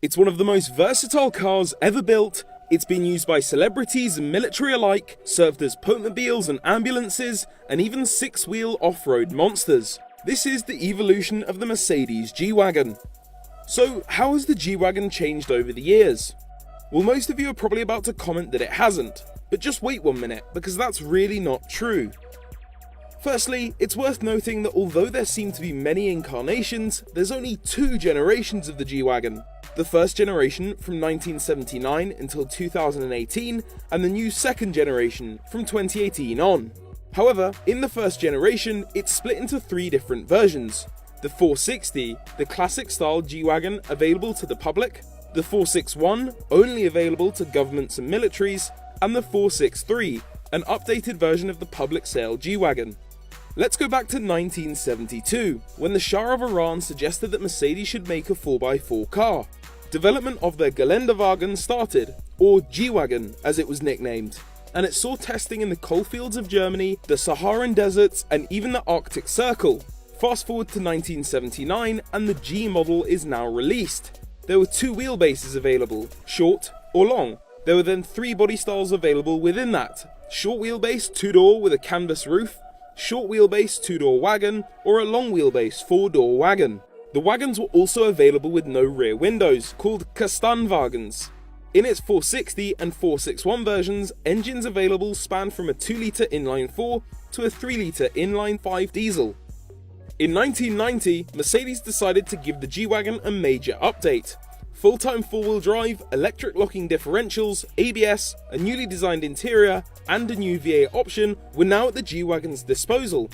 It's one of the most versatile cars ever built. It's been used by celebrities and military alike, served as Potmobiles and ambulances, and even six-wheel off-road monsters. This is the evolution of the Mercedes G-Wagon. So, how has the G-Wagon changed over the years? Well, most of you are probably about to comment that it hasn't, but just wait 1 minute, because that's really not true. Firstly, it's worth noting that although there seem to be many incarnations, there's only 2 generations of the G-Wagon. The first generation from 1979 until 2018, and the new second generation from 2018 on. However, in the first generation, it's split into 3 different versions. The 460, the classic style G-Wagon available to the public, the 461, only available to governments and militaries, and the 463, an updated version of the public sale G-Wagon. Let's go back to 1972, when the Shah of Iran suggested that Mercedes should make a 4x4 car. Development of their Geländewagen started, or G-Wagon as it was nicknamed, and it saw testing in the coalfields of Germany, the Saharan deserts, and even the Arctic Circle. Fast forward to 1979 and the G model is now released. There were 2 wheelbases available, short or long. There were then 3 body styles available within that: short wheelbase 2-door with a canvas roof, short wheelbase 2-door wagon, or a long wheelbase 4-door wagon. The wagons were also available with no rear windows, called Kastanwagens. In its 460 and 461 versions, engines available spanned from a 2-litre inline-4 to a 3-litre inline-5 diesel. In 1990, Mercedes decided to give the G-Wagon a major update. Full-time 4-wheel drive, electric locking differentials, ABS, a newly designed interior, and a new V8 option were now at the G-Wagon's disposal.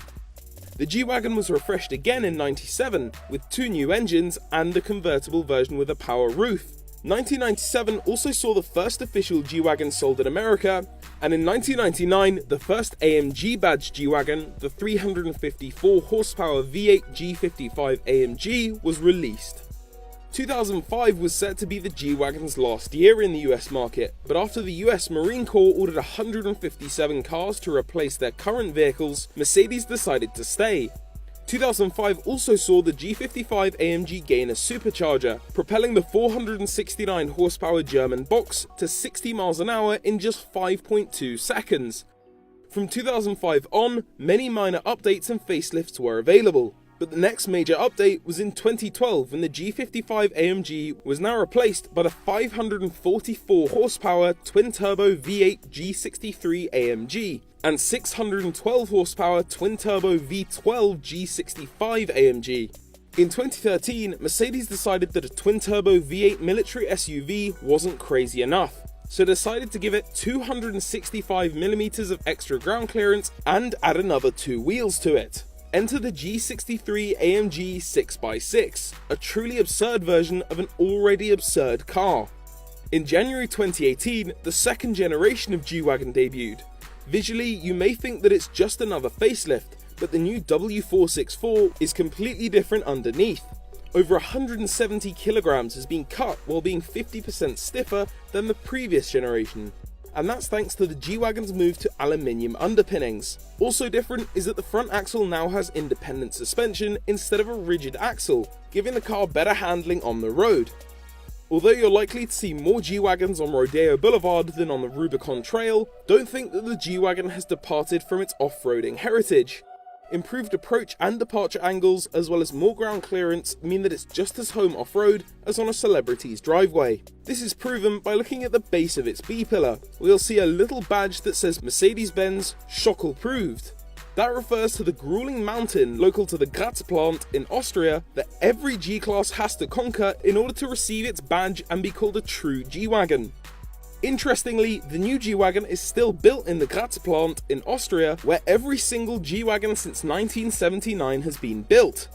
The G-Wagon was refreshed again in 97 with 2 new engines and a convertible version with a power roof. 1997 also saw the first official G-Wagon sold in America, and in 1999 the first AMG badged G-Wagon, the 354 horsepower V8 G55 AMG, was released. 2005 was set to be the G-Wagon's last year in the US market, but after the US Marine Corps ordered 157 cars to replace their current vehicles, Mercedes decided to stay. 2005 also saw the G55 AMG gain a supercharger, propelling the 469 horsepower German box to 60 miles an hour in just 5.2 seconds. From 2005 on, many minor updates and facelifts were available. But the next major update was in 2012 when the G55 AMG was now replaced by the 544 horsepower twin-turbo V8 G63 AMG and 612 horsepower twin-turbo V12 G65 AMG. In 2013, Mercedes decided that a twin-turbo V8 military SUV wasn't crazy enough, so decided to give it 265mm of extra ground clearance and add another 2 wheels to it. Enter the G63 AMG 6x6, a truly absurd version of an already absurd car. In January 2018, the second generation of G-Wagon debuted. Visually, you may think that it's just another facelift, but the new W464 is completely different underneath. Over 170 kilograms has been cut while being 50% stiffer than the previous generation. And that's thanks to the G-Wagon's move to aluminium underpinnings. Also different is that the front axle now has independent suspension instead of a rigid axle, giving the car better handling on the road. Although you're likely to see more G-Wagons on Rodeo Boulevard than on the Rubicon Trail, don't think that the G-Wagon has departed from its off-roading heritage. Improved approach and departure angles, as well as more ground clearance, mean that it's just as home off-road as on a celebrity's driveway. This is proven by looking at the base of its B-pillar, where you'll see a little badge that says Mercedes-Benz Schockel-Proved. That refers to the grueling mountain local to the Graz plant in Austria that every G-Class has to conquer in order to receive its badge and be called a true G-Wagon. Interestingly, the new G-Wagon is still built in the Graz plant in Austria, where every single G-Wagon since 1979 has been built.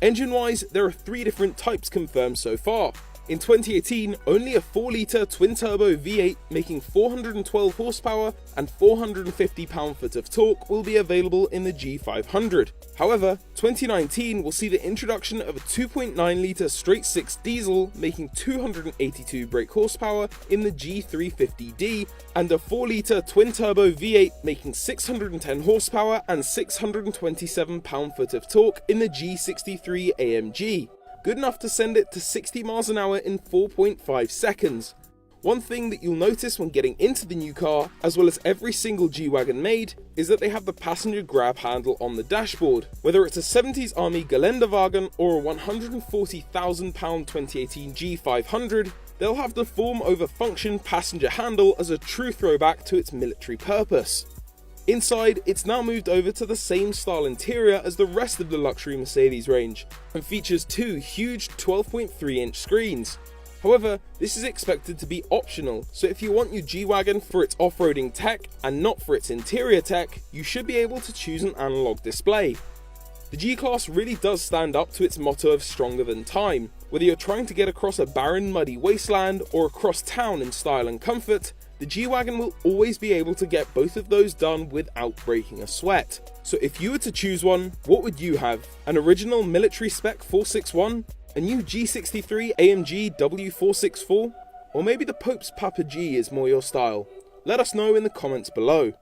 Engine-wise, there are 3 different types confirmed so far. In 2018, only a 4-litre twin-turbo V8 making 412 horsepower and 450 pound-foot of torque will be available in the G500. However, 2019 will see the introduction of a 2.9-litre straight-six diesel making 282 brake horsepower in the G350D and a 4-litre twin-turbo V8 making 610 horsepower and 627 pound-foot of torque in the G63 AMG. good enough to send it to 60 miles an hour in 4.5 seconds. One thing that you'll notice when getting into the new car, as well as every single G-Wagon made, is that they have the passenger grab handle on the dashboard. Whether it's a 70s Army Geländewagen or a £140,000 2018 G500, they'll have the form over function passenger handle as a true throwback to its military purpose. Inside, it's now moved over to the same style interior as the rest of the luxury Mercedes range, and features two huge 12.3-inch screens. However, this is expected to be optional, so if you want your G-Wagon for its off-roading tech and not for its interior tech, you should be able to choose an analog display. The G-Class really does stand up to its motto of stronger than time. Whether you're trying to get across a barren, muddy wasteland or across town in style and comfort, the G-Wagon will always be able to get both of those done without breaking a sweat. So if you were to choose one, what would you have? An original military spec 461? A new G63 AMG W464? Or maybe the Pope's Papa G is more your style? Let us know in the comments below.